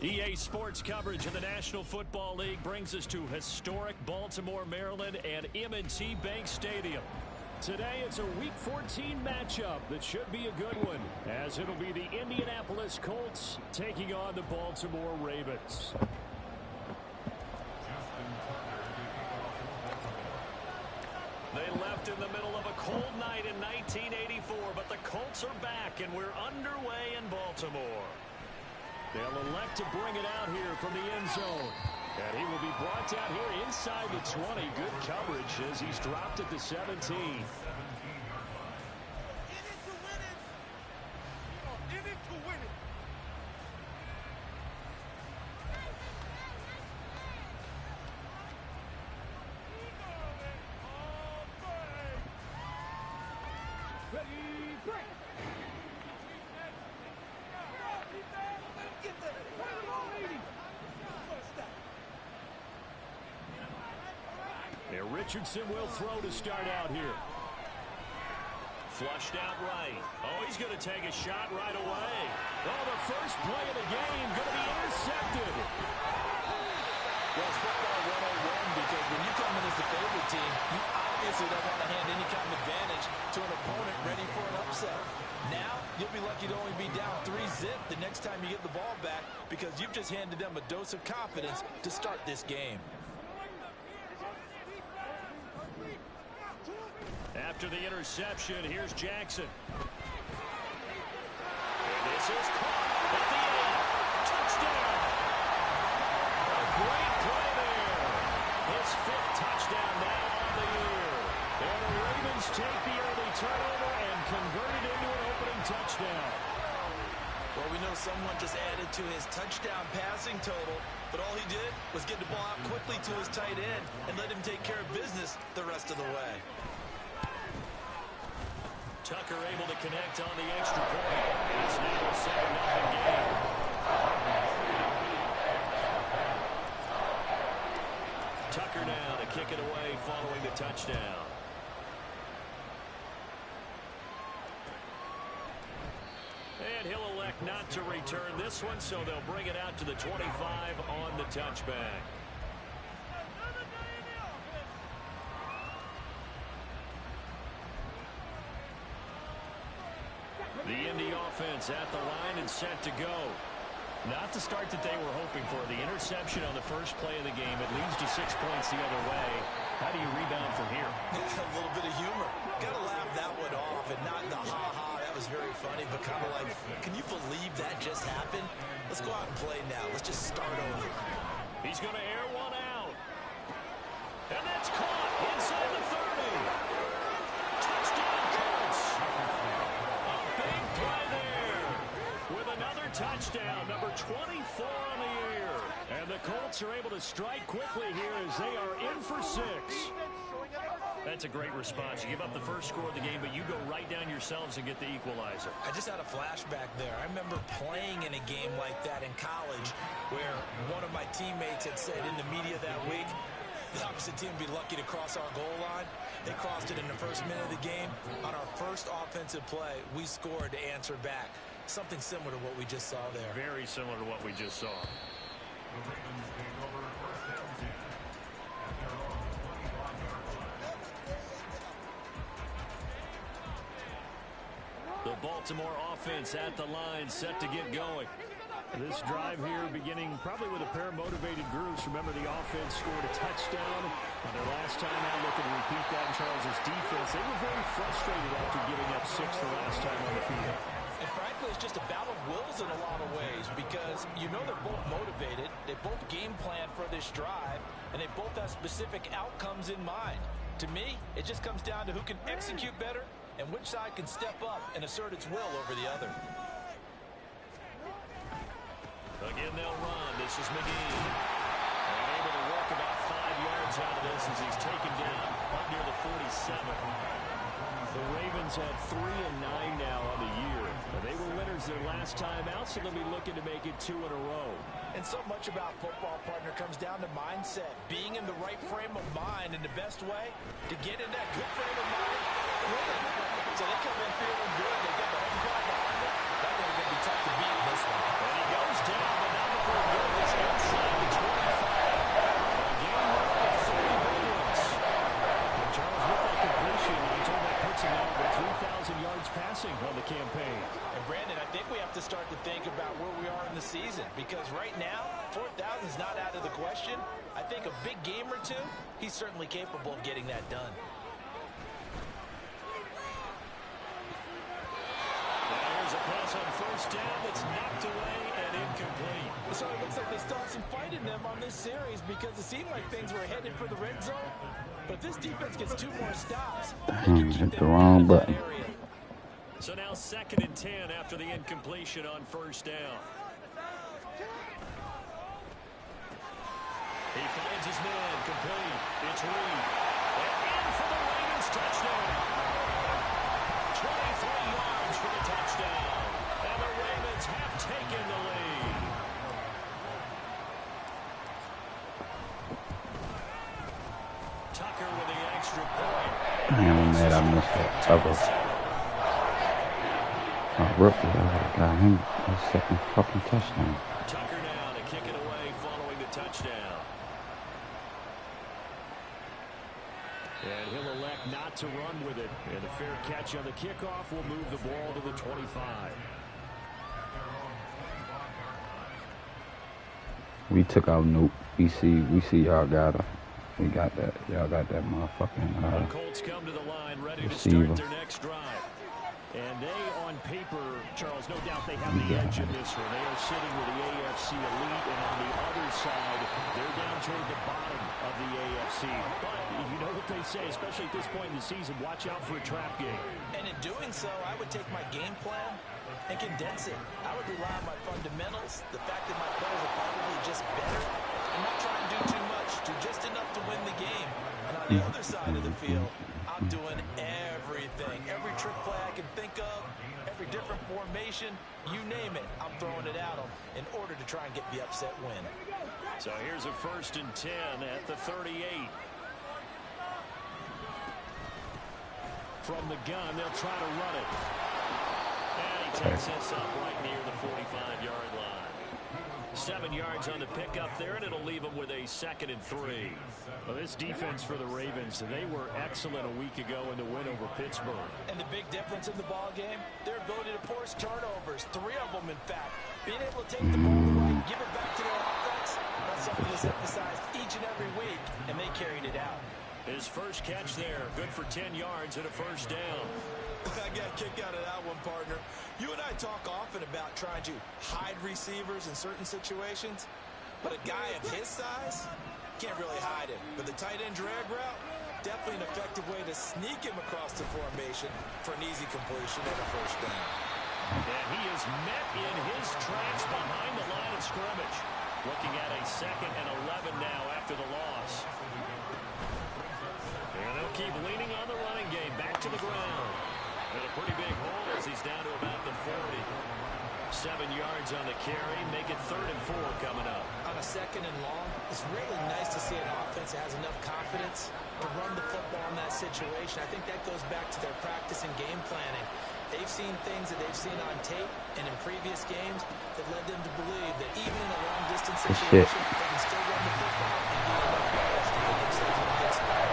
EA Sports coverage of the National Football League brings us to historic Baltimore, Maryland and M&T Bank Stadium. Today it's a Week 14 matchup that should be a good one, as it'll be the Indianapolis Colts taking on the Baltimore Ravens. They left in the middle of a cold night in 1984, but the Colts are back and we're underway in Baltimore. They'll elect to bring it out here from the end zone. And he will be brought out here inside the 20. Good coverage as he's dropped at the 17. Richardson will throw to start out here. Flushed out right. Oh, he's going to take a shot right away. Oh, the first play of the game going to be intercepted. Well, it's football 101 because when you come in as the favorite team, you obviously don't want to hand any kind of advantage to an opponent ready for an upset. Now, you'll be lucky to only be down 3-zip the next time you get the ball back because you've just handed them a dose of confidence to start this game. After the interception, here's Jackson. And this is caught at the end. Touchdown. A great play there. His 5th touchdown now on the year. And the Ravens take the early turnover and convert it into an opening touchdown. Well, we know someone just added to his touchdown passing total, but all he did was get the ball out quickly to his tight end and let him take care of business the rest of the way. Tucker able to connect on the extra point. It's now a 7-0 game. Tucker now to kick it away following the touchdown. And he'll elect not to return this one, so they'll bring it out to the 25 on the touchback. The Indy offense at the line and set to go. Not the start that they were hoping for. The interception on the first play of the game. It leads to 6 points the other way. How do you rebound from here? A little bit of humor. Got to laugh that one off and not the ha-ha. That was very funny, but kind of like, can you believe that just happened? Let's go out and play now. Let's just start over. He's going to air one out. And that's caught inside the 30. Touchdown Colts. Big play there with another touchdown, number 24 on the year. And the Colts are able to strike quickly here as they are in for 6. That's a great response. You give up the first score of the game, but you go right down yourselves and get the equalizer. I just had a flashback there. I remember playing in a game like that in college where one of my teammates had said in the media that week, the opposite team would be lucky to cross our goal line. They crossed it in the first minute of the game. On our first offensive play, we scored to answer back. Something similar to what we just saw there. Very similar to what we just saw. The Baltimore offense at the line, set to get going. This drive here beginning probably with a pair of motivated groups. Remember, the offense scored a touchdown on their last time out. Looking to repeat that in Charles' defense. They were very frustrated after giving up 6 the last time on the field. And frankly, it's just a battle of wills in a lot of ways because you know they're both motivated. They both game plan for this drive, and they both have specific outcomes in mind. To me, it just comes down to who can execute better and which side can step up and assert its will over the other. Again, they'll run. This is McGee. And able to work about 5 yards out of this as he's taken down up near the 47. The Ravens have 3-9 now on the year. They were winners their last time out, so they'll be looking to make it 2 in a row. And so much about football, partner, comes down to mindset. Being in the right frame of mind, and the best way to get in that good frame of mind, winning. So they come in feeling good. They got the home crowd behind them. That they're going to be tough to beat in this one. And he goes down, but not before now, 4,000 is not out of the question. I think a big game or two, he's certainly capable of getting that done. There's a pass on first down that's knocked away and incomplete. So it looks like they still have some fight in them on this series because it seemed like things were headed for the red zone. But this defense gets 2 more stops. Hit the wrong button. So now 2nd and 10 after the incompletion on first down. He finds his man complete. It's Reed. And in for the Ravens touchdown. 23 yards for the touchdown. And the Ravens have taken the lead. Tucker with the extra point. I'm mad I missed that cover. Rookie, I would have got him a second fucking touchdown. Tucker now to kick it away following the touchdown. And he'll elect not to run with it. And a fair catch on the kickoff will move the ball to the 25. We took out Nuke. We see y'all got her. We got that. Y'all got that motherfucking Colts come to the line ready receiver. to start their next drive. And they, on paper, Charles, no doubt they have the edge in this one. They are sitting with the AFC elite, and on the other side, they're down toward the bottom of the AFC. But you know what they say, especially at this point in the season, watch out for a trap game. And in doing so, I would take my game plan and condense it. I would rely on my fundamentals, the fact that my players are probably just better, and not try and do too much, do just enough to win the game. And on the other side of the field, I'm doing everything. Every trick play I can think of, every different formation, you name it, I'm throwing it at them in order to try and get the upset win. So here's a 1st and 10 at the 38. From the gun, they'll try to run it. And he takes this up right near the 45-yard line. 7 yards on the pickup there, and it'll leave them with a 2nd and 3. Well, this defense for the Ravens, they were excellent a week ago in the win over Pittsburgh. And the big difference in the ball game, their ability to force turnovers, 3 of them, in fact. Being able to take the ball away, give it back to their offense, that's something that's emphasized each and every week, and they carried it out. His first catch there, good for 10 yards and a first down. I got a kick out of that one, partner. You and I talk often about trying to hide receivers in certain situations, but a guy of his size can't really hide him. But the tight end drag route, definitely an effective way to sneak him across the formation for an easy completion and a first down. And he is met in his tracks behind the line of scrimmage. Looking at a 2nd and 11 now after the loss. And they'll keep leaning on the running game. Back to the ground. And a pretty big hole as he's down to about the 40. 7 yards on the carry. Make it 3rd and 4 coming up. On a 2nd and long, it's really nice to see an offense that has enough confidence to run the football in that situation. I think that goes back to their practice and game planning. They've seen things that they've seen on tape and in previous games that led them to believe that even in a long-distance situation, they can still run the football and get enough yards to put themselves in a good spot.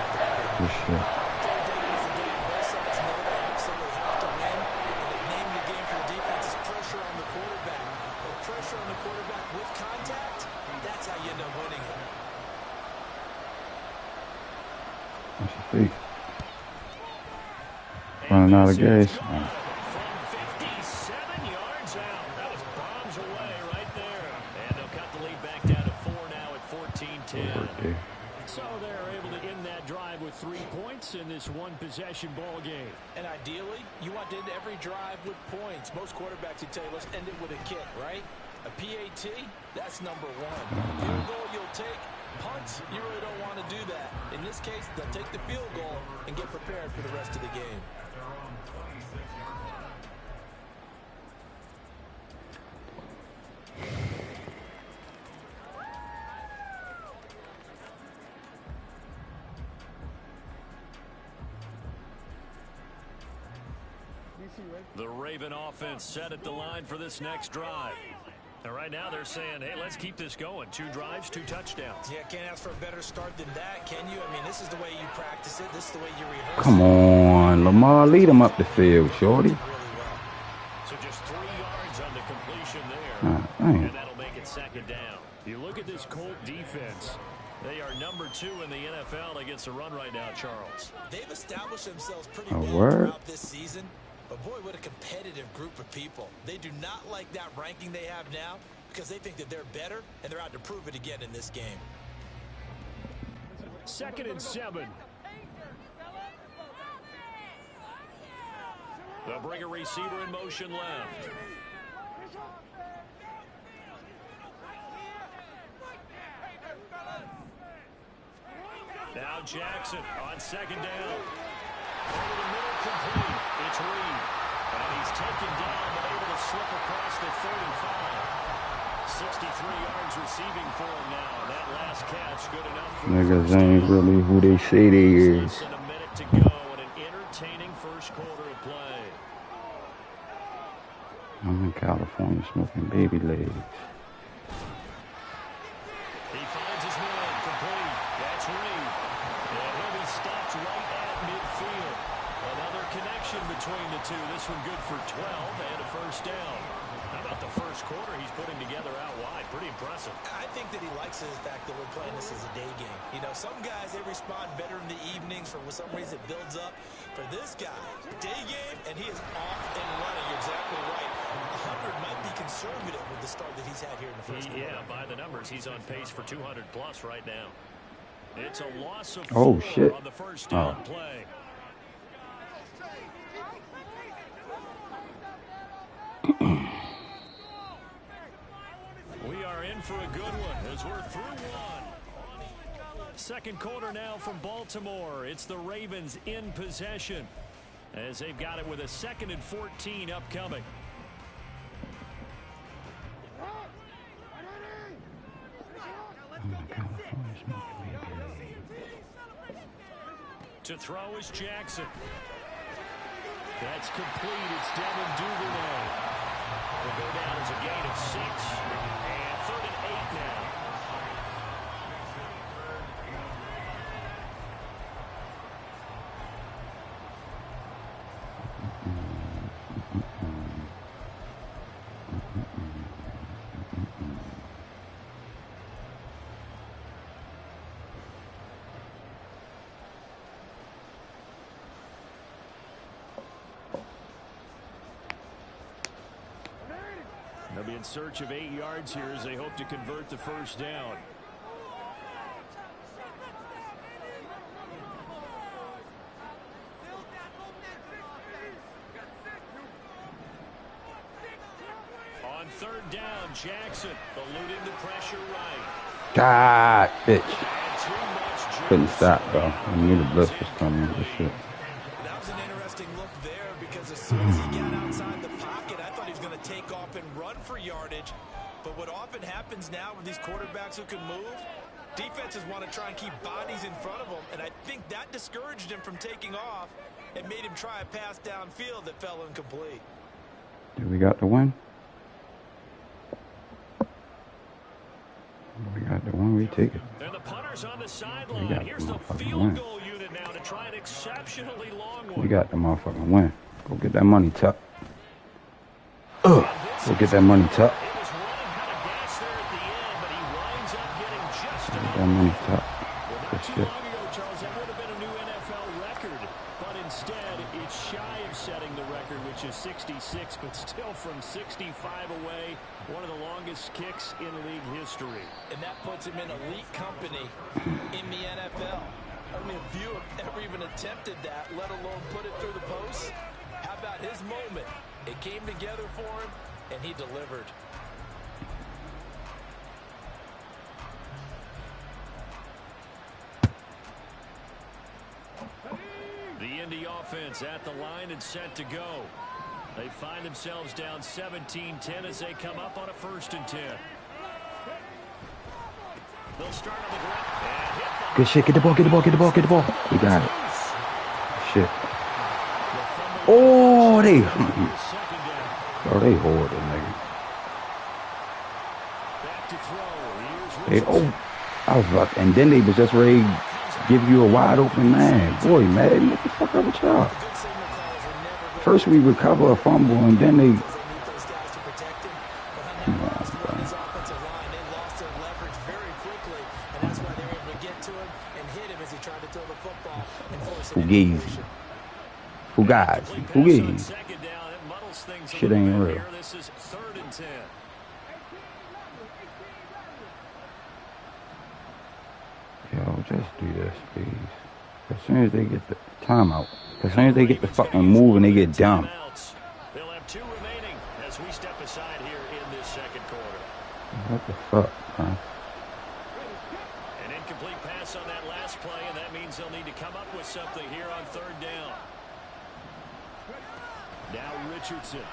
Good shit. Pressure on the quarterback with contact, that's how you end up winning it. That's your feet. Running out of gas. From 57 yards out. That was bombs away right there. And they'll cut the lead back down to 4 now at 14-10. So they're able to end that drive with 3 points in this one-possession ball game. And ideally, you want to end every drive with points. Most quarterbacks would tell you, let's end it with a kick, right? A PAT, that's number 1. Field goal you'll take. Punts, you really don't want to do that. In this case, they'll take the field goal and get prepared for the rest of the game. The Raven offense set at the line for this next drive. And right now they're saying, hey, let's keep this going. 2 drives, 2 touchdowns. Yeah, can't ask for a better start than that, can you? I mean, this is the way you practice it. This is the way you rehearse. Come on, Lamar, lead him up the field, shorty. So just 3 yards on the completion there. And that'll make it second down. You look at this Colt defense. They are number 2 in the NFL against the run right now, Charles. They've established themselves pretty A well word? throughout this season. But, boy, what a competitive group of people. They do not like that ranking they have now because they think that they're better, and they're out to prove it again in this game. 2nd and 7. They'll bring a receiver in motion left. Now Jackson on 2nd down. Over the middle, complete. It's Reed. And he's taken down but able to slip across the 35. 63 yards receiving for him now. That last catch good enough for Niggas ain't really who they say they is. less than a minute to go in an entertaining first quarter of play. I'm in California smoking baby legs. He finds his man, complete. That's Reed. And he'll be stopped right at midfield. Another connection between the two. This one good for 12 and a first down. How about the first quarter he's putting together out wide? Pretty impressive. I think that he likes the fact that we're playing this as a day game. You know, some guys, they respond better in the evenings. For some reason, it builds up. For this guy, day game, and he is off and running. You're exactly right. 100 might be conservative with the start that he's had here in the first quarter. Yeah, by the numbers, he's on pace for 200 plus right now. It's a loss of 4 Oh, shit. on the first down Oh. play. We are in for a good one as we're through one. Second quarter now from Baltimore. It's the Ravens in possession as they've got it with a 2nd and 14 upcoming. I'm in California smoking baby legs. To throw is Jackson. That's complete. It's Devin Duvernay. Will go down as a gain of 6. And 3rd and 8 now. They'll be in search of 8 yards here as they hope to convert the first down. On 3rd down, Jackson eluding the pressure right. God, bitch. And too much Couldn't juice. stop, though. I knew the blitz was coming. This shit. That was an interesting look there because as soon as he got outside the pocket, I thought he was going to take off and run for yardage. But what often happens now with these quarterbacks who can move, defenses want to try and keep bodies in front of them. And I think that discouraged him from taking off and made him try a pass downfield that fell incomplete. We got the win. We got the one. We take it. And the punter's on the sideline. got Here's the the motherfucking field win. goal unit now to try an exceptionally long one. We got the motherfucking win. Go get that money, Tuck. Go get that money, Tuck. It was running out of gas there at the end, but he winds up getting just Get enough. that money, Tuck. Well, Good not too shit. long ago, Charles, that would have been a new NFL record. But instead, it's shy of setting the record, which is 66, but still from 65 away, one of the longest kicks in league history. And that puts him in elite company in the NFL. Only a few have ever even attempted that, let alone put it through the post. How about his moment? It came together for him, and he delivered. The Indy offense at the line and set to go. They find themselves down 17-10 as they come up on a 1st and 10. They'll start on the ground and hit the Good shit. Get the ball. Get the ball. Get the ball. Get the ball. We got it. Shit. Oh, they. second down. Oh, they horrible, nigga. Back to throw. They, Here's oh, I was about, and then they was just ready to give you a wide open man. Boy, man, what the fuck up with y'all? Good signal calls are never First we recover a fumble, and then they. because they need those guys to protect him. But on that Come on, last bro. one, his offensive line Fugazi. Fugazi. Fugazi. Shit ain't real. This is 3rd and 10. Yo, just do this, please. As soon as they get the timeout, as soon as they get the fucking move and they get dumb. They'll have 2 remaining as we step aside here in this 2nd quarter. What the fuck, man? An incomplete pass on that last play, and that means they'll need to come up with something here on 3rd down. Now Richardson.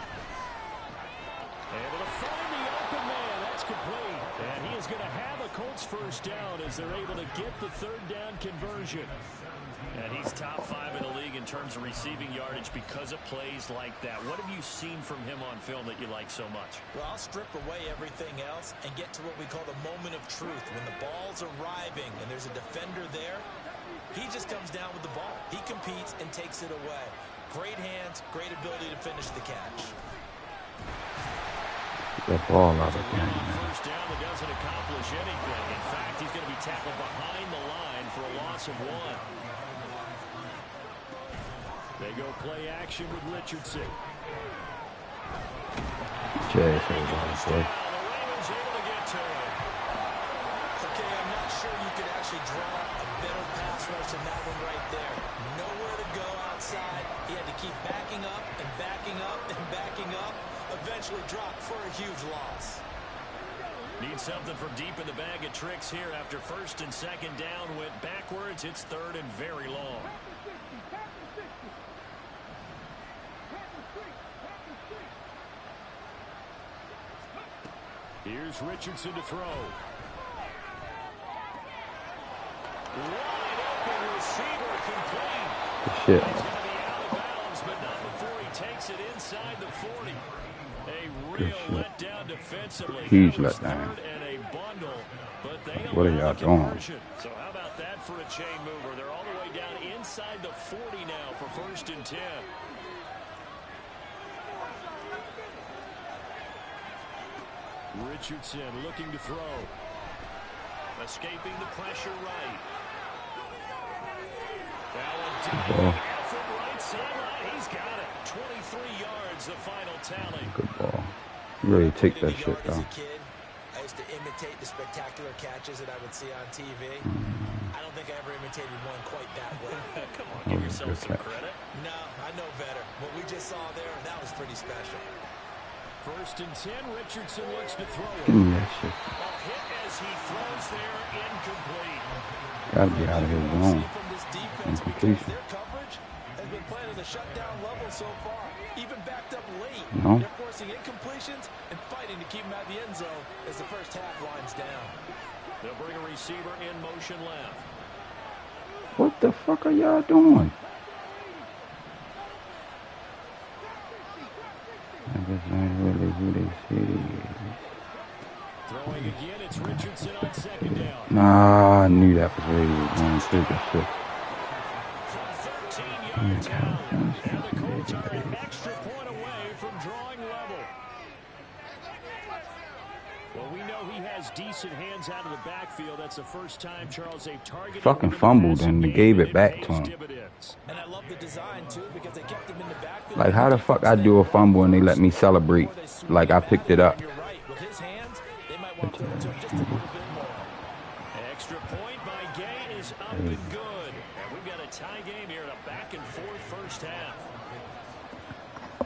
Able to find the open man. That's complete. And he is going to have a Colts 1st down as they're able to get the 3rd down conversion. And he's top 5 in the league in terms of receiving yardage because of plays like that. What have you seen from him on film that you like so much? Well, I'll strip away everything else and get to what we call the moment of truth. When the ball's arriving and there's a defender there, he just comes down with the ball. He competes and takes it away. Great hands, great ability to finish the catch. That ball out of game, man. 1st down that doesn't accomplish anything. In fact, he's going to be tackled behind the line for a loss of 1. They go play action with Richardson. Jay says boy. The Ravens able to get to him. Okay, I'm not sure you could actually draw a better pass rush than that one right there. Nowhere to go outside. He had to keep backing up and backing up and backing up. Eventually dropped for a huge loss. Need something from deep in the bag of tricks here after 1st and 2nd down went backwards. It's 3rd and very long. Here's Richardson to throw. Wide open receiver complete. Shit. He's going to be out of bounds, but not before he takes it inside the 40. A real letdown defensively. Huge That was letdown. 3rd and a bundle, but they What are allow y'all the doing? conversion. So how about that for a chain mover? They're all the way down inside the 40 now for 1st and 10. Richardson looking to throw. Escaping the pressure right. Ball. From right sideline, he's got it. 23 yards, the final tally. Good ball. You really take that shit As a down. kid, I used to imitate the spectacular catches that I would see on TV. I don't think I ever imitated one quite that way. Come on, That give was a yourself good some catch. credit. No, I know better. What we just saw there, that was pretty special. 1st and 10, Richardson looks to throw Give it. me that shit. A hit as he throws there, incomplete. Gotta be out of his zone. From this defense, because Incompletion. their coverage has been playing at a shutdown level so far. Even backed up late. No. They're forcing incompletions and fighting to keep them out of the end zone as the 1st half winds down. They'll bring a receiver in motion left. What the fuck are y'all doing? I guess I really who they say he is. Throwing again, it's Richardson on 2nd down. Nah, I knew that was where he was going to the shit. From 13 yards out, and the Colts are an extra point away from drawing level. Well, we know he has decent hands out of the backfield. That's the first time, Charles, they've targeted Fucking him in the fumbled passing and they game, gave and it back to pays him. dividends. And I love the design, too, because they kept him in the backfield. Like, how the fuck I do a fumble and they let me celebrate like I picked it up? You're right. With his hands, they might want to throw it to him just a little bit more. Extra point by Gay is up and good. And we've got a tie game here in a back-and-forth 1st half.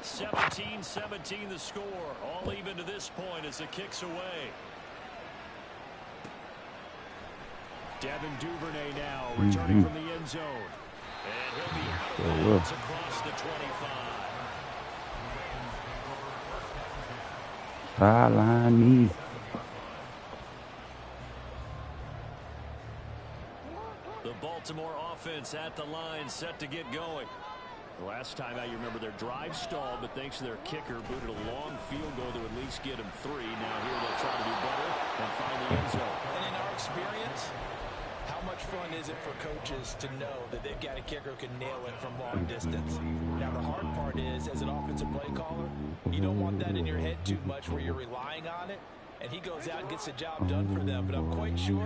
17-17 the score. All even to this point as the kick's away. Devin Duvernay now returning from the end zone. And he'll be out of bounds across the 25. Sideline me. The Baltimore offense at the line, set to get going. The last time out, you remember their drive stalled, but thanks to their kicker, booted a long field goal to at least get them 3. Now here they'll try to do better and find the end zone. And in our experience, how much fun is it for coaches to know that they've got a kicker who can nail it from long distance? Now, the hard part is, as an offensive play caller, you don't want that in your head too much where you're relying on it. and he goes out and gets the job done for them. But I'm quite sure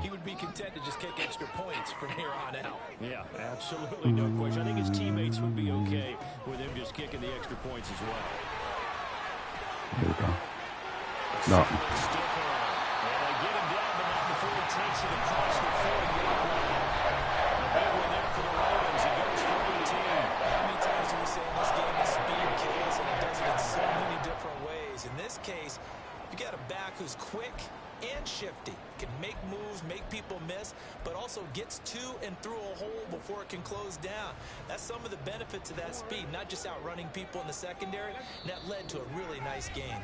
he would be content to just kick extra points from here on out. Yeah, absolutely no question. I think his teammates would be okay with him just kicking the extra points as well. There we go. No. And they get him down, but not before he takes it across the 40-yard line. A big one there for the Ravens. It goes for 18. How many times do we say in this game that speed kills, and it does it in so many different ways? In this case, you got a back who's quick and shifty, can make moves, make people miss, but also gets to and through a hole before it can close down. That's some of the benefits of that speed, not just outrunning people in the secondary, and that led to a really nice game.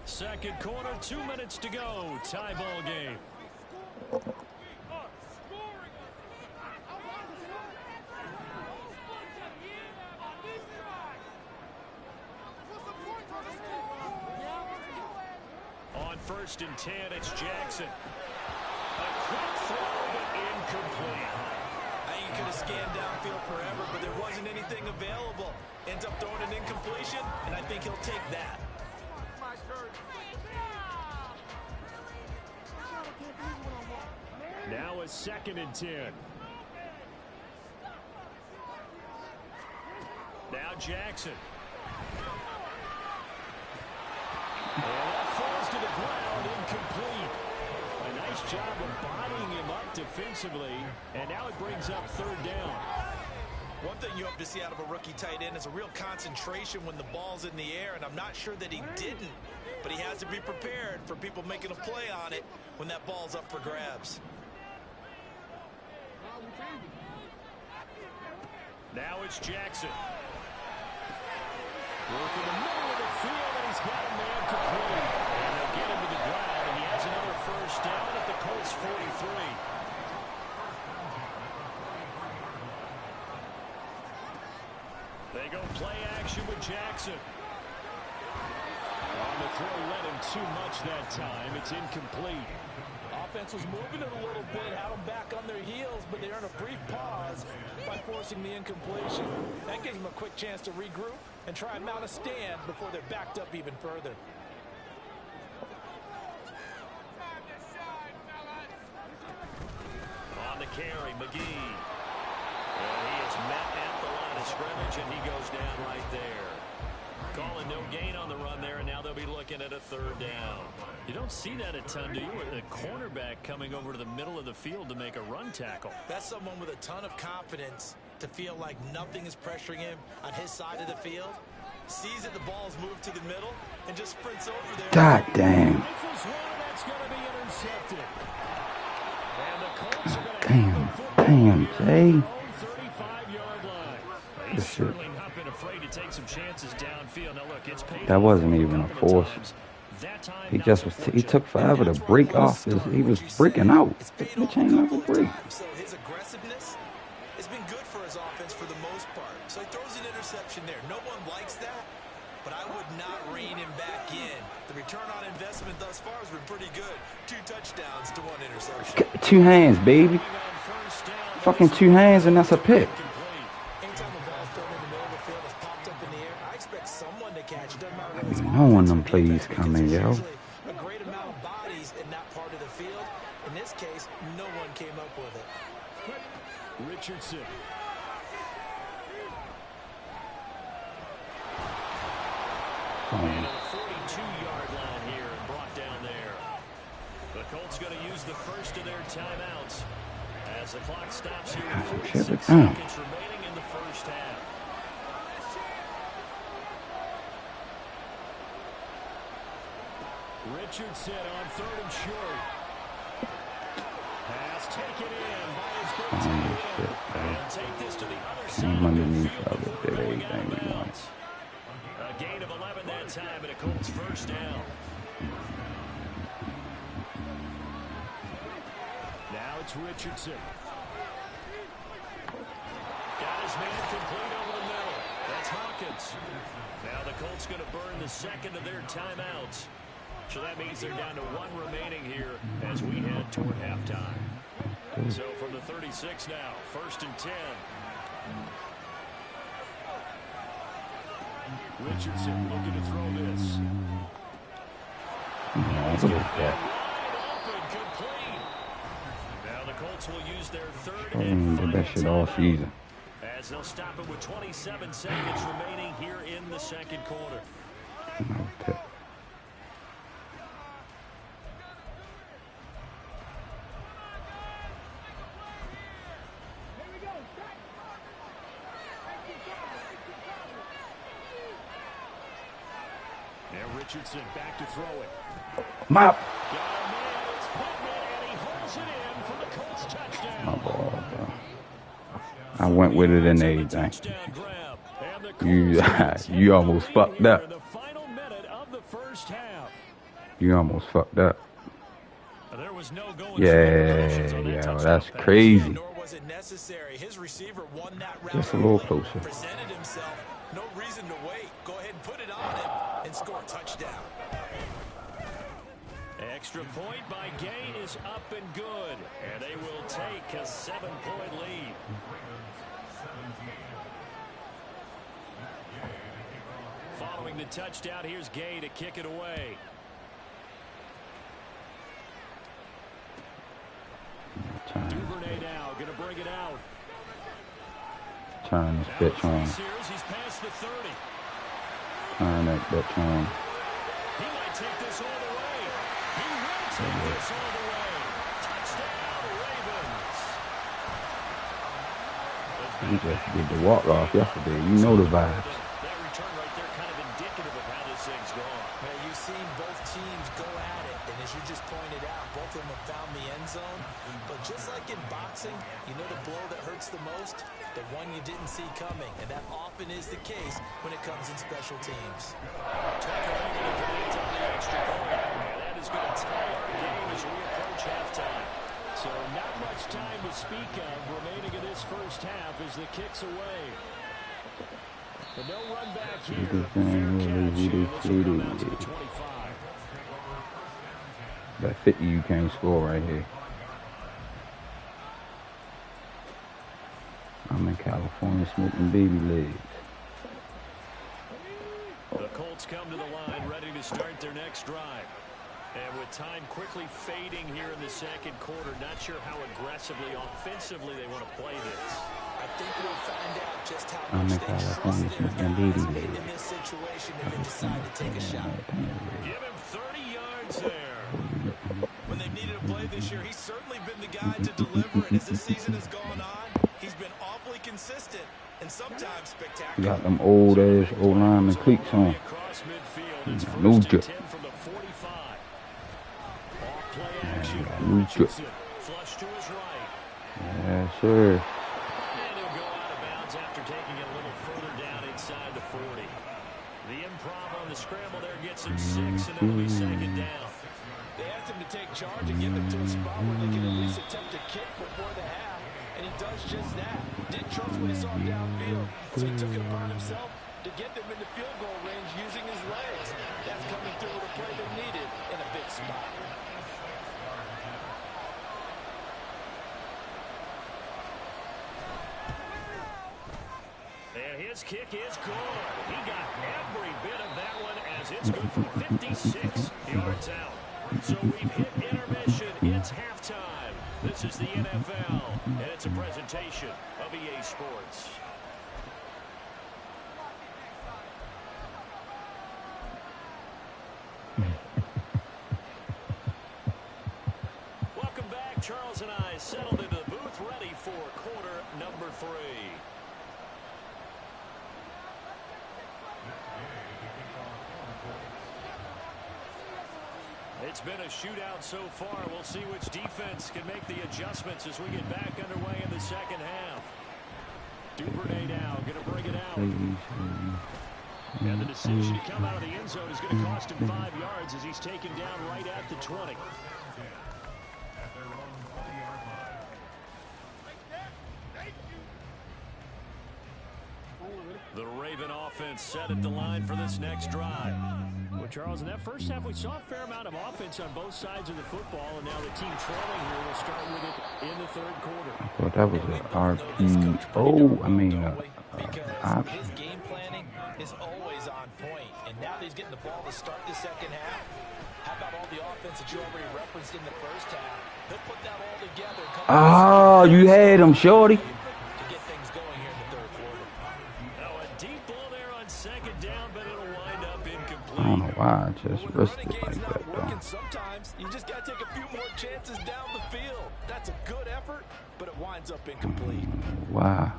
Second quarter, 2 minutes to go. Tie ball game. On 1st and 10, it's Jackson. A quick throw, but incomplete. I think you could have scanned downfield forever, but there wasn't anything available. Ends up throwing an incompletion, and I think he'll take that. Now a 2nd and 10. Now Jackson. And that falls to the ground, incomplete. A nice job of bodying him up defensively, and now it brings up 3rd down. One thing you hope to see out of a rookie tight end is a real concentration when the ball's in the air, and I'm not sure that he didn't, but he has to be prepared for people making a play on it when that ball's up for grabs. Now it's Jackson. Working the middle of the field, and he's got a man complete. And they'll get him to the ground, and he has another 1st down at the Colts 43. They go play action with Jackson. On the throw, led him too much that time. It's incomplete. Offense was moving it a little bit, had them back on their heels, but they earned a brief pause by forcing the incompletion. That gives them a quick chance to regroup and try and mount a stand before they're backed up even further. On the carry, McGee. And he is met at the line of scrimmage, and he goes down right there. Calling no gain on the run there, and now they'll be looking at a 3rd down. You don't see that a ton, do you? With a cornerback coming over to the middle of the field to make a run tackle. That's someone with a ton of confidence to feel like nothing is pressuring him on his side of the field. Sees that the ball's moved to the middle and just sprints over there. God damn. Rifles one, that's going to be intercepted. And the Colts are going to Damn, Jay. 35-yard line. He's certainly not been afraid to take some chances downfield. Now look, it's paid. That wasn't even a force. He just was. He took forever to break off. He was breaking out. The bitch ain't never break. So his aggressiveness has been good for his offense for the most part. So he throws an interception there. No one likes that, but I would not rein him back in. The return on investment thus far has been pretty good. 2 touchdowns to 1 interception. 2 hands, baby. Fucking 2 hands, and that's a pick. Anytime the ball's thrown in the middle of the field, it's popped up in the air, I expect someone to catch it. Doesn't matter whether it's No one them plays coming, yo. a great amount of bodies in that part of the field. In this case, no one came up with it. Richardson. And a 42-yard line here and brought down there. The Colts going to use the first of their timeouts as the clock stops here with 46 seconds remaining in the first half. Richardson on 3rd and short. Pass taken in by his good team. And take this to the other side. Underneath of it, did everything we want. A gain of 11 that time, and a Colts 1st down. Now it's Richardson. Got his man complete over the middle. That's Hawkins. Now the Colts going to burn the 2nd of their timeouts. So that means they're down to 1 remaining here as we head toward halftime. So from the 36 now, 1st and 10. Richardson looking to throw this. That's Look wide at that. open, complete. Now the Colts will use their third I and did that final shit all timeout, season. as they'll stop it with 27 seconds remaining here in the second quarter. Okay. Now Richardson back to throw it. Mop. Got a man, it's Pittman, and he holds it in for the Colts touchdown. My ball, bro. I went with it and everything. Touchdown grab. And the Colts You almost lead fucked here up. in the final minute of the first half. You almost fucked up. There was no going Yeah, that's crazy. Nor was it necessary. His receiver won that route. Just a little early, closer. Presented himself. No reason to wait. Go ahead and put it on him and score a touchdown. Extra point by Gay is up and good. And they will take a 7-point lead. Following the touchdown, here's Gay to kick it away. Duvernay now going to bring it out. Turn this bitch on. He's past the 30. Turn that bitch on. He might take this all the way. He will take this all the way. Touchdown, Ravens. We just did the walk off yesterday. You know the vibes. That return right there kind of indicative of how this thing's going. Now, you've seen both teams go at it, and as you just pointed out, both of them have found the end zone. But just like in boxing, you know the blow that hurts the most? The one you didn't see coming, and that often is the case when it comes in special teams. Tucker able to connect on the extra point. And that is going to tie our game as we approach halftime. So not much time to speak of remaining in this first half as the kick's away. But no run back here. Fair catch, and this will come out to the 25. That 50 you can't score right here. I'm in California smoking baby legs. The Colts come to the line ready to start their next drive. And with time quickly fading here in the second quarter, not sure how aggressively, offensively they want to play this. I think we'll find out just how I'm much in they California trust their smoking guys baby legs. in this situation if they decide to take a shot. Give him 30 yards there. When they needed a play this year, he's certainly been the guy to deliver, and as this season has gone on, he's been awfully consistent and sometimes You spectacular. got them old ass O-lineman cleats on. Across midfield, it's No first joke. and 10 from the 45. Off play action. No joke. Richardson, flush to his right. Yeah, sure. And he'll go out of bounds after taking it a little further down inside the 40. The improv on the scramble there gets him 6, and it'll be second down. They asked him to take charge and get them to a spot where they can at least attempt to kick before the half, and he does just that. Didn't trust what he saw downfield, so he took it upon himself to get them into field goal range using his legs. That's coming through with a play they needed in a big spot. And his kick is good. He got every bit of that one as it's good for 56 yards out. So we've hit intermission. It's halftime. This is the NFL, and it's a presentation of EA Sports. Welcome back. Charles and I settled into the booth ready for quarter number 3. It's been a shootout so far. We'll see which defense can make the adjustments as we get back underway in the second half. Duvernay now going to bring it out. And the decision to come out of the end zone is going to cost him 5 yards as he's taken down right at the 20. The Raven offense set at the line for this next drive. Well, Charles, in that first half, we saw a fair amount of offense on both sides of the football, and now the team trailing here will start with it in the third quarter. I thought that was an RPO. I mean, option. His game planning is always on point, and now that he's getting the ball to start the second half, how about all the offense that you already referenced in the first half? He'll put that all together. Oh, you had him, shorty. To get things going here in the third quarter. Now a deep ball there on second down, but it'll wind up incomplete. I don't know why I just When risked running it game's like not that, working, though. sometimes you just got to take a few more chances down the field. That's a good effort, but it winds up incomplete. Why?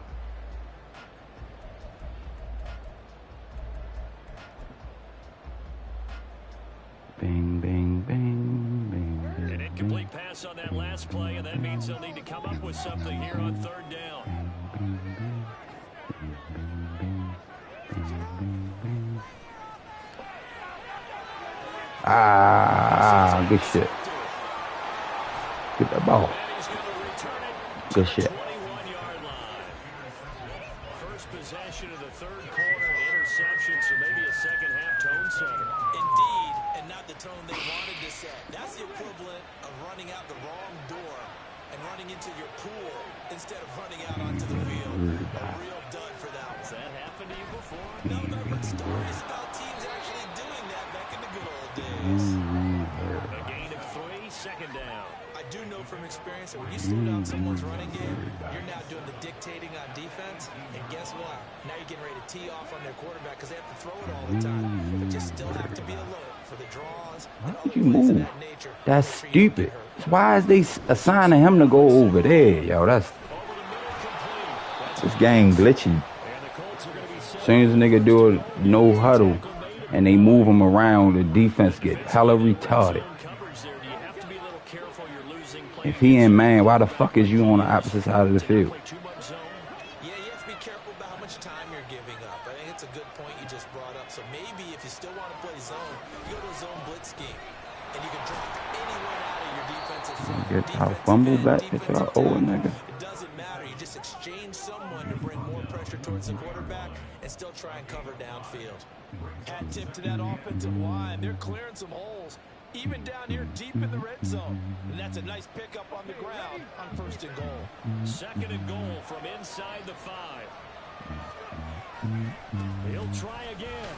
Bing, bing, bing, bing, bing. An incomplete pass on that last play, and that means they'll need to come up with something here on third down. Ah, good shit. Get that ball. And he's going to return it Good to shit. the 21-yard line. First possession of the third quarter, an interception, so maybe a second-half tone setter. Indeed, and not the tone they wanted to set. That's the equivalent of running out the wrong door and running into your pool instead of running out onto the field. A real dud for that one. Has that happened to you before? No, I've heard stories about teams actually doing that back in the good old days. A gain of 3, second down. I do know from experience that when you slow down someone's running game, you're now doing the dictating on defense. And guess what? Now you're getting ready to tee off on their quarterback because they have to throw it all the time. But you still have to be alert for the draws and Why would other you plays of move? that nature. That's Make sure you don't stupid. get hurt. Why is they assigning him to go over there, yo? That's Over the middle, complete. That's this game glitchy. and the Colts are going to be set As soon as a nigga do a no huddle and they move him around, the defense get hella retarded. zone coverage there. Do you have to be a little careful you're losing If he in man, why the fuck is you on the opposite side of the field? play too much zone? Yeah, you have to be careful about how much time you're giving up. I think it's a good point you just brought up. So maybe if you still want to play zone, you go to a zone blitz scheme. And you can drop anyone out of your defensive front. Get our Defensive fumble end, back if defensive y'all owe a tackle. nigga. It doesn't matter. You just exchange someone to bring more pressure towards the quarterback and still try and cover downfield. Hat tip to that offensive line. They're clearing some holes, even down here deep in the red zone. And that's a nice pickup on the ground on first and goal. Second and goal from inside the 5. He'll try again.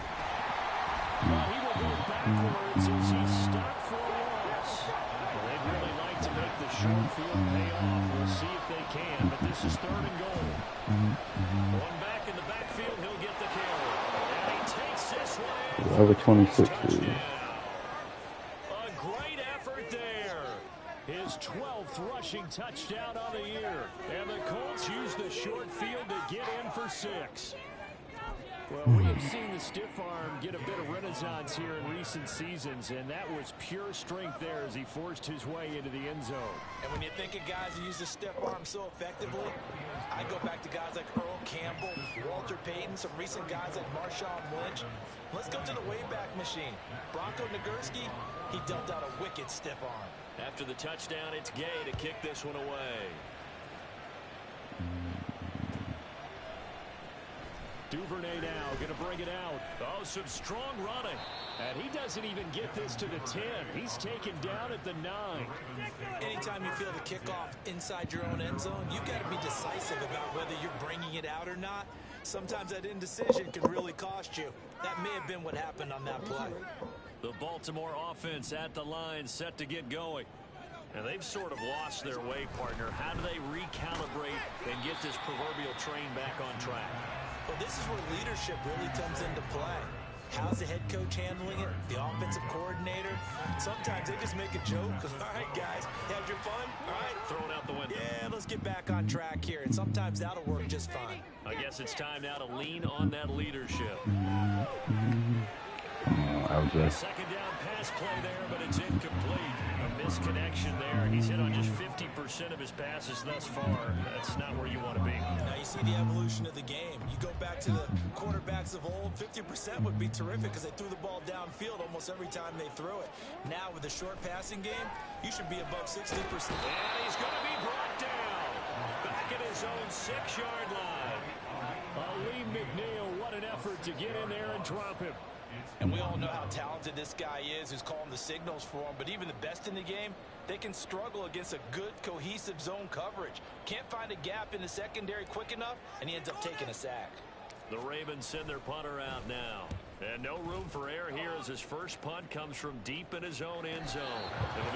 Well, he will go backwards as he's stopped for a loss. Well, they'd really like to make the short field pay off. We'll see if they can, but this is third and goal. One back in the backfield, he'll get the carry. And he takes this one in. Whoever 26 is. Touchdown. A great effort there. His 12th rushing touchdown on the year. And the Colts use the short field to get in for 6. Well, we have seen the stiff arm get a bit of renaissance here in recent seasons, and that was pure strength there as he forced his way into the end zone. And when you think of guys who use the stiff arm so effectively, I go back to guys like Earl Campbell, Walter Payton, some recent guys like Marshawn Lynch. Let's go to the Wayback Machine. Bronco Nagurski, he dealt out a wicked stiff arm. After the touchdown, it's Gay to kick this one away. Duvernay now going to bring it out. Oh, some strong running. And he doesn't even get this to the 10. He's taken down at the 9. Anytime you feel the kickoff inside your own end zone, you've got to be decisive about whether you're bringing it out or not. Sometimes that indecision can really cost you. That may have been what happened on that play. The Baltimore offense at the line, set to get going. And they've sort of lost their way, partner. How do they recalibrate and get this proverbial train back on track? Well, this is where leadership really comes into play. How's the head coach handling it? The offensive coordinator? Sometimes they just make a joke. All right, guys, had your fun? All right. Thrown out the window. Yeah, let's get back on track here. And sometimes that'll work just fine. I guess it's time now to lean on that leadership. I was just Second down pass play there, but it's incomplete. A misconnection there. He's hit on just 50% of his passes thus far. That's not where you want to be. Now you see the evolution of the game. You go back to the quarterbacks of old, 50% would be terrific because they threw the ball downfield almost every time they threw it. Now with the short passing game, you should be above 60%. And he's going to be brought down. Back at his own 6-yard line. Aleem McNeil, what an effort to get in there and drop him. And we all know how talented this guy is who's calling the signals for him. But even the best in the game, they can struggle against a good, cohesive zone coverage. Can't find a gap in the secondary quick enough, and he ends up taking a sack. The Ravens send their punter out now. And no room for error here as his first punt comes from deep in his own end zone.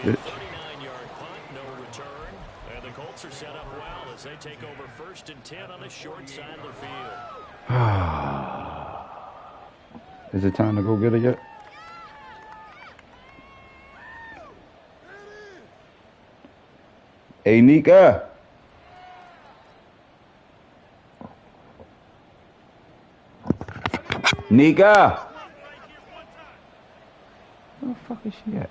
It'll be a 39-yard punt, no return. And the Colts are set up well as they take over 1st and 10 on the short side of the field. Is it time to go get it yet? Hey, Nika. Nika. Where the fuck is she at?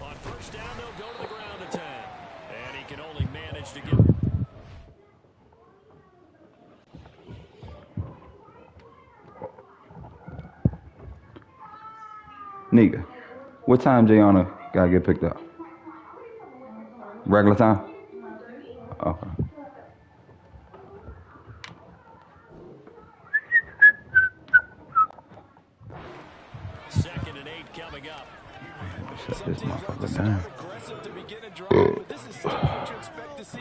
On 1st down, they'll go to the ground attack. And he can only manage to get... Nika, what time Jayana gotta get picked up? Regular time? Okay. 2nd and 8 coming up. Shut this motherfucker down.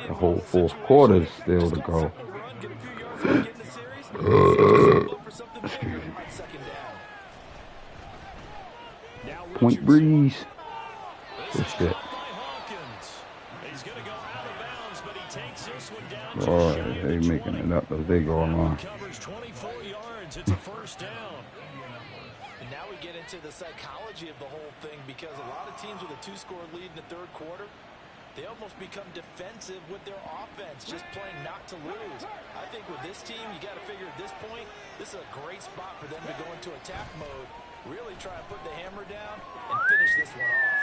The whole 4th quarter is still to go. Point Breeze. Good shit. Boy, they making it up as they go along. Covers 24 yards. It's a 1st down. And now we get into the psychology of the whole thing because a lot of teams with a 2-score lead in the 3rd quarter, they almost become defensive with their offense, just playing not to lose. I think with this team, you got to figure at this point, this is a great spot for them to go into attack mode, really try and put the hammer down and finish this one off.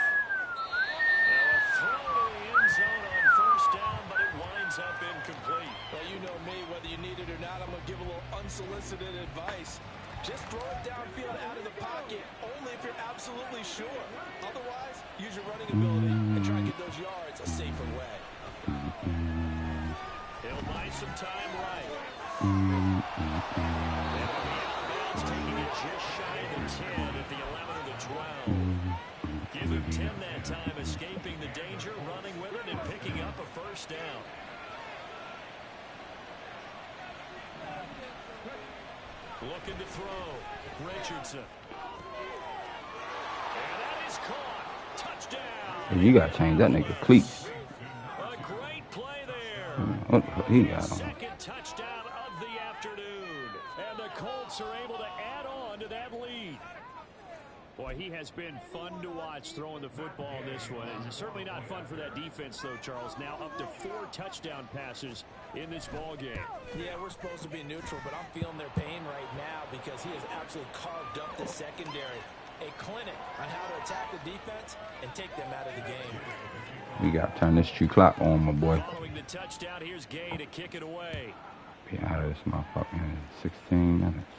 Now a throw to the end zone on 1st down, but it winds up incomplete. Well, you know me, whether you need it or not, I'm going to give a little unsolicited advice. Just throw it downfield out of the pocket, only if you're absolutely sure. Otherwise, use your running ability and try and get those yards a safer way. He'll buy some time right. And outbounds, taking it just shy of the 10 at the 11 of the 12. Give him 10 that time, escaping the danger, running with it, and picking up a 1st down. Looking to throw. Richardson. And that is caught. Touchdown. You gotta change that nigga cleats. A great play there. What the fuck he got on? Second touchdown of the afternoon. And the Colts are able to add on to that lead. Boy, he has been fun to watch throwing the football in this one. It's certainly not fun for that defense, though, Charles. Now up to 4 touchdown passes in this ball game. Yeah, we're supposed to be neutral, but I'm feeling their pain right now because he has absolutely carved up the secondary. A clinic on how to attack the defense and take them out of the game. We gotta turn this true clock on, my boy. Following the touchdown, here's Gay to kick it away. Be out of this motherfucker in 16 minutes.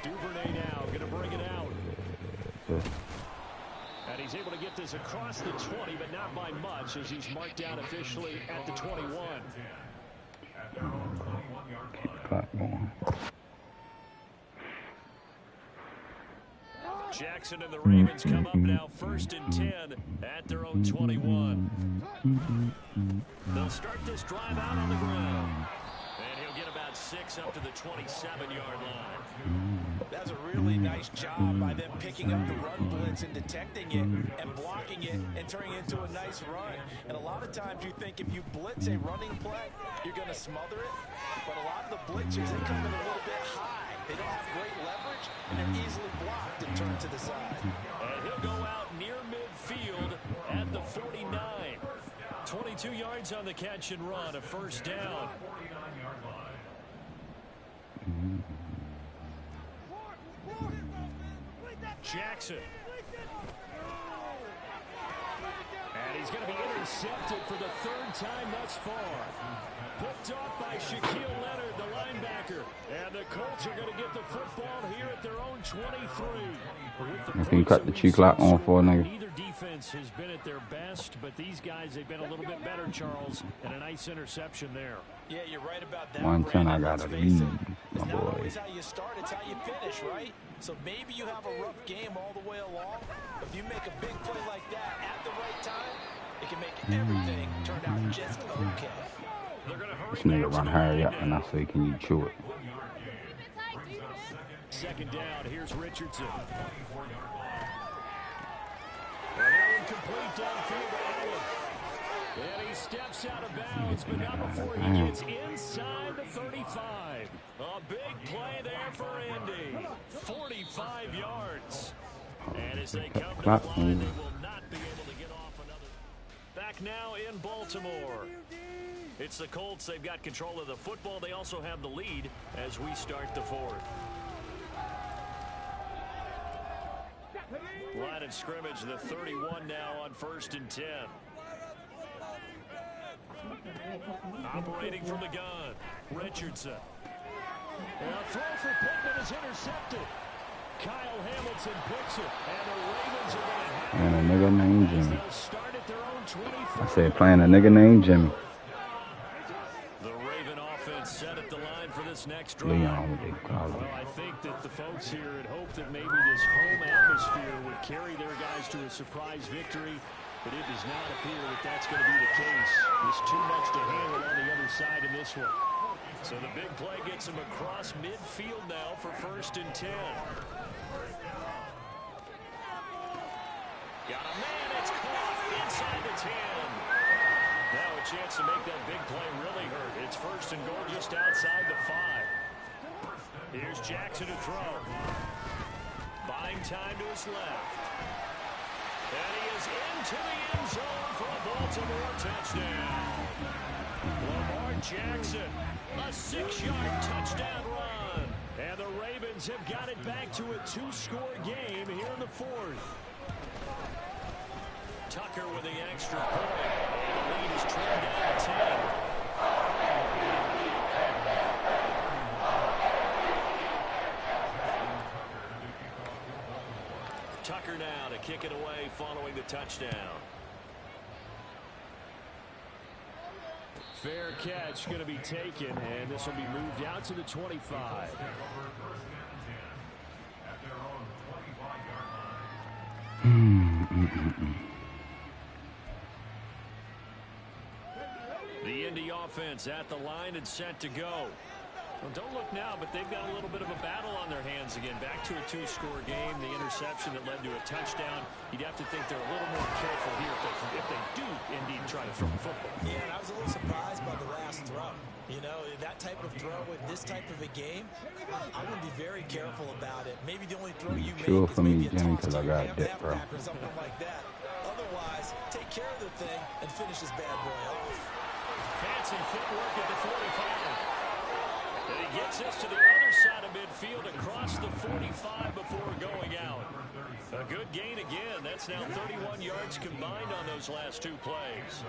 Duvernay now going to bring it out. And he's able to get this across the 20, but not by much as he's marked down officially at the 21. Keep the clock going. Jackson and the Ravens come up now 1st and 10 at their own 21. They'll start this drive out on the ground. And he'll get about 6 up to the 27-yard line. That's a really nice job by them picking up the run blitz and detecting it and blocking it and turning it into a nice run. And a lot of times you think if you blitz a running play, you're going to smother it. But a lot of the blitzers, they come in a little bit high. They don't have great leverage, and they're easily blocked and turned to the side. And he'll go out near midfield at the 49. 22 yards on the catch and run, a 1st down. Jackson. And he's going to be intercepted for the 3rd time thus far. Picked off by Shaquille Leonard, the linebacker. And the Colts are going to get the football here at their own 23. You can cut the chew clock on for a nigga. Neither defense has been at their best, but these guys, they've been a little bit better, Charles, and a nice interception there. Yeah, you're right about that. 110, I got a lead, my it's not boy. always how you start, it's how you finish, right? So maybe you have a rough game all the way along. If you make a big play like that at the right time, it can make everything turn out just okay. They're going to hurry This nigga back to run the hurry line up and I now. say, can you chew it? Second down, here's Richardson. And that one complete downfield to Allen. And he steps out of bounds, but not before he gets inside the 35. A big play there for Indy. 45 yards. And as they come to the line, they will not be able to get off another. Back now in Baltimore. It's the Colts. They've got control of the football. They also have the lead as we start the fourth. Line of scrimmage, the 31 now on 1st and 10. Operating from the gun, Richardson. And a throw for Pittman is intercepted. Kyle Hamilton picks it, and the Ravens are going to have And a nigga named Jimmy. they'll start at their own 24. I said playing a nigga named Jimmy. The Raven offense set at the line for this next drive. Leon, what they call Well, it. I think that the folks here had hoped that maybe this home atmosphere would carry their guys to a surprise victory, but it does not appear that that's going to be the case. There's too much to handle on the other side in this one. So the big play gets him across midfield now for 1st and 10. Got a man, it's caught inside the 10. Now a chance to make that big play really hurt. It's 1st and goal just outside the 5. Here's Jackson to throw. Buying time to his left. And he is into the end zone for a Baltimore touchdown. Lamar Jackson, a 6-yard touchdown run. And the Ravens have got it back to a 2-score game here in the 4th. Tucker with the extra point. And the lead is trimmed down to 10. Tucker now to kick it away following the touchdown. Fair catch going to be taken, and this will be moved out to the 25. The Indy offense at the line and set to go. Well, don't look now, but they've got a little bit of a battle on their hands again. Back to a 2-score game. The interception that led to a touchdown. You'd have to think they're a little more careful here if they do indeed try to throw the football. Yeah, and I was a little surprised by the last throw. You know, that type of throw in this type of a game, I'm going to be very careful about it. Maybe the only throw you make is maybe a toss to your halfback or something like that. Otherwise, take care of the thing and finish this bad boy off. Fancy footwork at the 45. And he gets us to the other side of midfield across the 45 before going out. A good gain again. That's now 31 yards combined on those last 2 plays.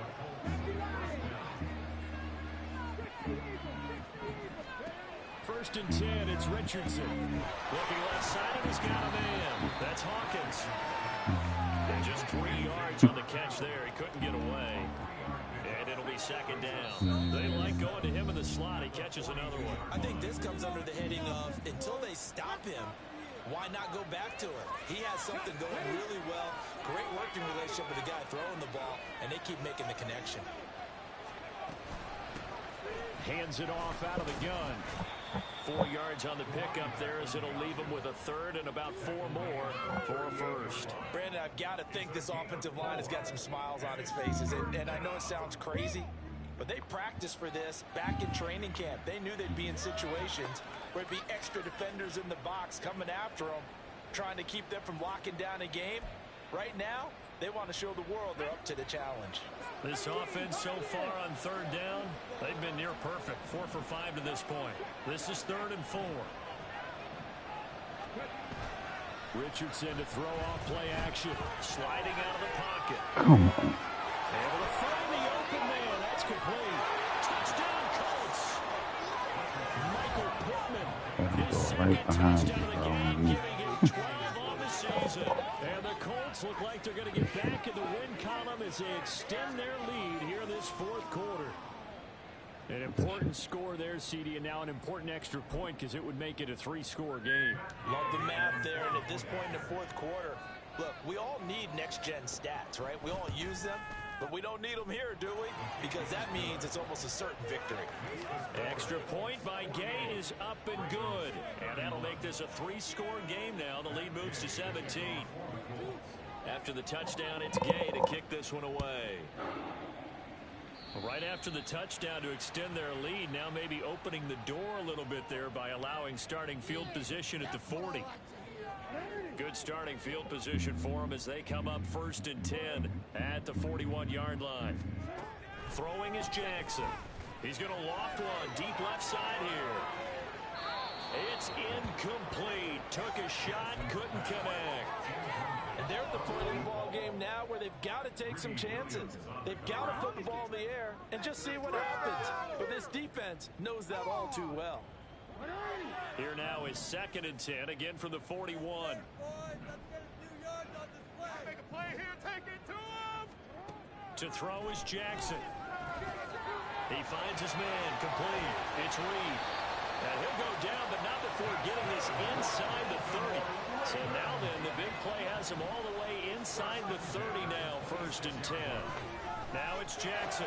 First and 10, it's Richardson. Looking left side, and he's got a man. That's Hawkins. And just 3 yards on the catch there. He couldn't get away. And it'll be second down. They like going to him in the slot. He catches another one. I think this comes under the heading of until they stop him, why not go back to it? He has something going really well. Great working relationship with the guy throwing the ball, and they keep making the connection. Hands it off out of the gun. 4 yards on the pickup there as it'll leave him with a third and about 4 more for a first. Brandon, I've got to think this offensive line has got some smiles on its faces. And I know it sounds crazy, but they practiced for this back in training camp. They knew they'd be in situations where it'd be extra defenders in the box coming after them, trying to keep them from locking down a game. Right now, they want to show the world they're up to the challenge. This offense so far on 3rd down, they've been near perfect. 4 for 5 to this point. This is 3rd and 4. Richardson to throw off play action. Sliding out of the pocket. Come on. Able to find the open man. That's complete. Touchdown, Colts. Michael Pittman. His second touchdown of the game, giving him 12 on the season. And the Colts look like they're going to get back in the win column as they extend their lead here this 4th quarter. An important score there, CD, and now an important extra point because it would make it a 3-score game. Love the math there, and at this point in the 4th quarter, look, we all need next-gen stats, right? We all use them, But we don't need them here, do we? Because that means it's almost a certain victory. Extra point by Gay is up and good. And that'll make this a 3-score game now. The lead moves to 17. After the touchdown, it's Gay to kick this one away. Right after the touchdown to extend their lead, now maybe opening the door a little bit there by allowing starting field position at the 40. Good starting field position for them as they come up 1st and 10 at the 41-yard line. Throwing is Jackson. He's going to loft one deep left side here. It's incomplete. Took a shot, couldn't connect. And they're at the point of the ball game now where they've got to take some chances. They've got to put the ball in the air and just see what happens. But this defense knows that all too well. Here now is 2nd and 10, again from the 41. Make a play here, take it to him. To throw is Jackson. He finds his man, complete. It's Reed. And he'll go down, but not before getting this inside the 30. So now then, the big play has him all the way inside the 30 now, 1st and 10. Now it's Jackson.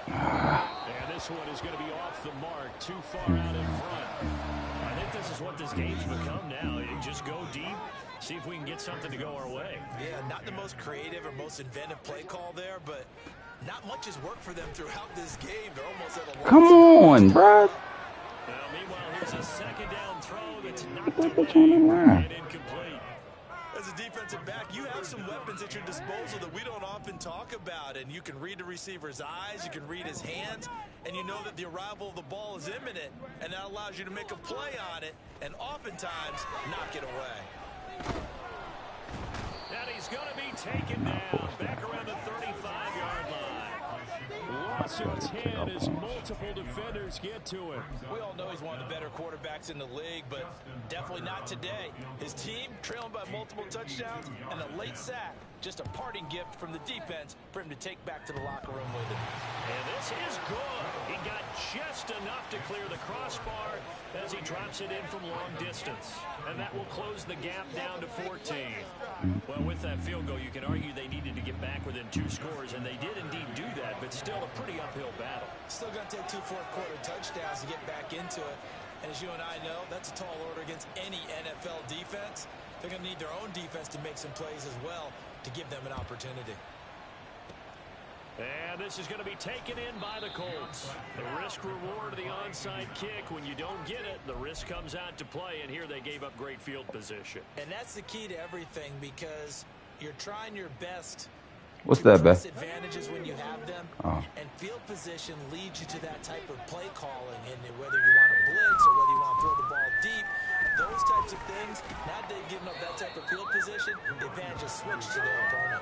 And this one is going to be off the mark, too far out in front. I think this is what this game's become now. You just go deep, see if we can get something to go our way. Yeah, not the most creative or most inventive play call there, but not much has worked for them throughout this game. They're almost at a loss. Come on, bro. Now, meanwhile, here's a 2nd down throw that's knocked away and incomplete. As a defensive back, you have some weapons at your disposal that we don't often talk about, and you can read the receiver's eyes, you can read his hands, and you know that the arrival of the ball is imminent, and that allows you to make a play on it, and oftentimes knock it away. And he's going to be taken down back around the 35-yard line. Loss of 10 as multiple defenders get to him. We all know he's one of the better quarterbacks in the league, but definitely not today. His team trailing by multiple touchdowns and a late sack. Just a parting gift from the defense for him to take back to the locker room with him. And this is good. He got just enough to clear the crossbar as he drops it in from long distance. And that will close the gap down to 14. Well, with that field goal, you can argue they needed to get back within 2 scores, and they did indeed do that, but still a pretty uphill battle. Still going to take 2 fourth-quarter touchdowns to get back into it. And as you and I know, that's a tall order against any NFL defense. They're going to need their own defense to make some plays as well to give them an opportunity. And this is going to be taken in by the Colts. The risk-reward of the onside kick. When you don't get it, the risk comes out to play, and here they gave up great field position. And that's the key to everything, because you're trying your best. What's that, Beth? Advantages when you have them, and field position leads you to that type of play calling. And whether you want to blitz or whether you want to throw the ball deep, those types of things, now that they've given up that type of field position, the advantage is switched to their opponent.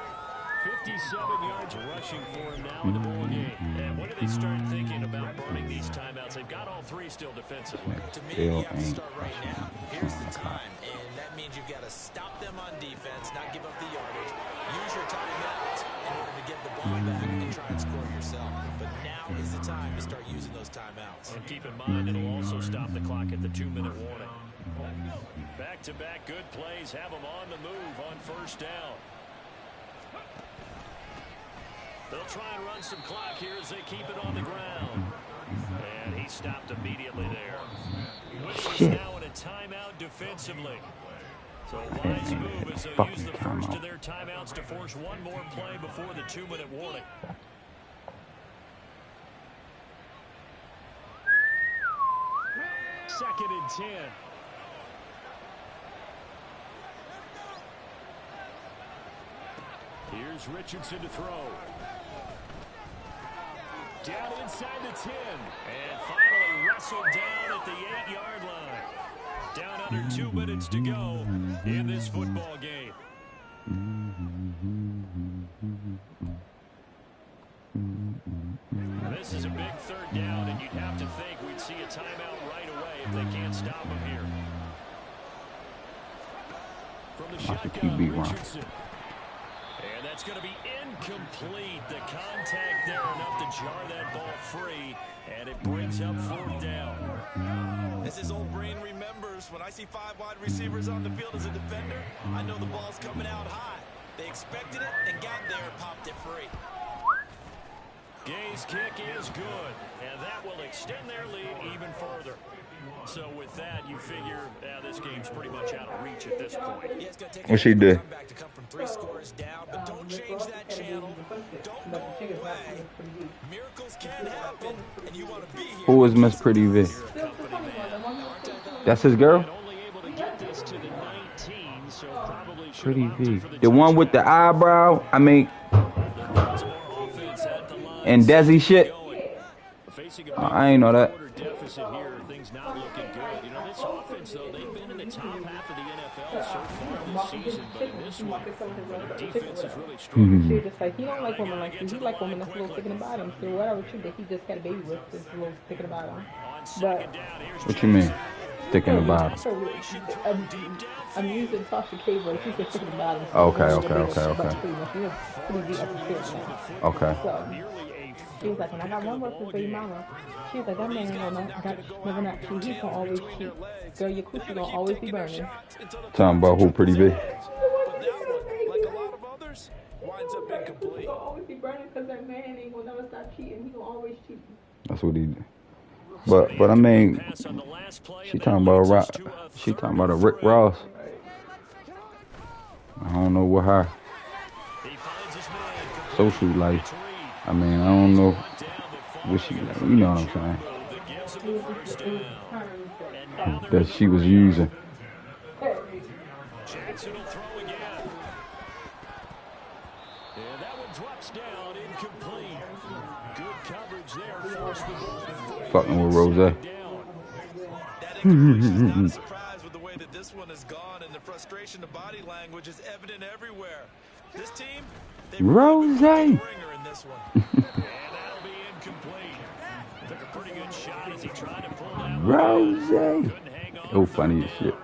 57 yards rushing for him now in the ball game. And when do they start thinking about burning these timeouts? They've got all 3 still defensively. To me, you have to start right now. Here's the time, and that means you've got to stop them on defense, not give up the yardage. Use your timeouts in order to get the ball back and try and score yourself. But now is the time to start using those timeouts. And keep in mind, it'll also stop the clock at the 2-minute warning. Back-to-back good plays have them on the move on 1st down. They'll try and run some clock here as they keep it on the ground. And he stopped immediately there. Which is now in a timeout defensively. So a wise move as they'll use the first of their timeouts to force one more play before the 2-minute warning. Second and 10. Here's Richardson to throw. Down inside the 10. And finally wrestled down at the 8-yard line. Down under 2 minutes to go in this football game. This is a big 3rd down, and you'd have to think we'd see a timeout right away if they can't stop him here. From the shotgun, Richardson. And that's going to be incomplete. The contact there enough to jar that ball free, and it brings up 4th down. As his old brain remembers, when I see 5 wide receivers on the field as a defender, I know the ball's coming out high. They expected it and got there and popped it free. Gay's kick is good, and that will extend their lead even further. So with that, you figure this game's pretty much out of reach at this point. Yeah, it's gonna take What she did? comeback to come from 3 scores down, but don't change that channel. Don't go away. Miracles can happen, and you want to be here. Who is Miss Pretty V? That's his girl? Only able to get this to the 19, so probably should Pretty have opted V. for the The one with the eyebrow? I mean, and Desi shit? Facing a I ain't know that. quarter deficit here, things not looking good. You know, this offense, though, they've been in the top half of the NFL so far this season, but in this one, the defense is really strong. She just like, he don't like women like you. He like women that's a little thick in the bottom. So whatever chick that he just got a baby with is a little thick in the bottom. But What you mean? Thick in the bottom. I'm using Tasha K, but she's just thick in the bottom. Okay. Okay. So she was like, when I got one with his baby mama, she was like, that man never not cheat. He's gonna always cheat. Girl, your coochie gonna always be burning. Talking about who Pretty V? But that one, like a lot of others, winds up incomplete. He's gonna always be burning because that man ain't gonna never stop cheating. He gonna always cheat. That's what he did. But I mean, she talking about a Rick Ross. I don't know what her social life. I mean, I don't know what she, you know what I'm saying? That she was using. Jackson will throw again. And that one drops down, incomplete. Good coverage there, forced the ball to Fucking with Rose. That incompletion is not a surprise with the way that this one has gone, and the frustration, the body language is evident everywhere. This team, they Rose. ringer in this one. And that'll be incomplete. Took a pretty good shot as he tried to pull that Rose. Couldn't hang on. Oh, funny as shit.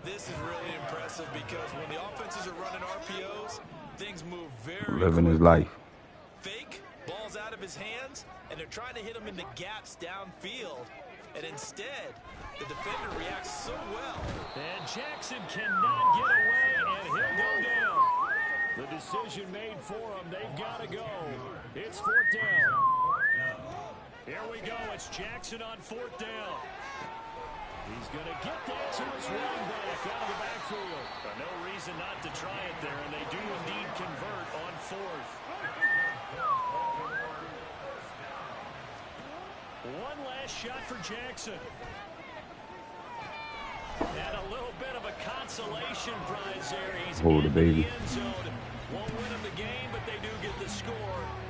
This is really impressive because when the offenses are running RPOs, things move very Living his quickly. life. Fake, ball's out of his hands, and they're trying to hit him in the gaps downfield. And instead, the defender reacts so well. And Jackson cannot get away, and he'll go down. The decision made for him. They've got to go. It's 4th down. Here we go. It's Jackson on 4th down. He's going to get that to his running back out of the backfield. But no reason not to try it there, and they do indeed convert on 4th. One last shot for Jackson. And a little bit of a consolation prize there. He's Hold the in baby. end zone. Won't win him the game, but they do get the score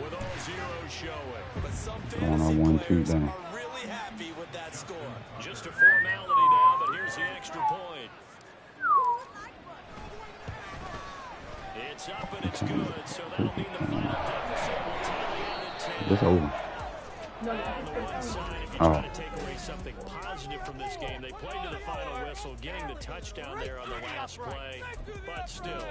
with all zeros showing. But some Going on fantasy 1-2 players down. are really happy with that score. Just a formality now, but here's the extra point. It's up and it's good, so that'll mean the final deficit will tally out at 10. It's over. On the one side, if you Oh. try to take away something positive from this game, they played to the final whistle, getting the touchdown there on the last play. But still,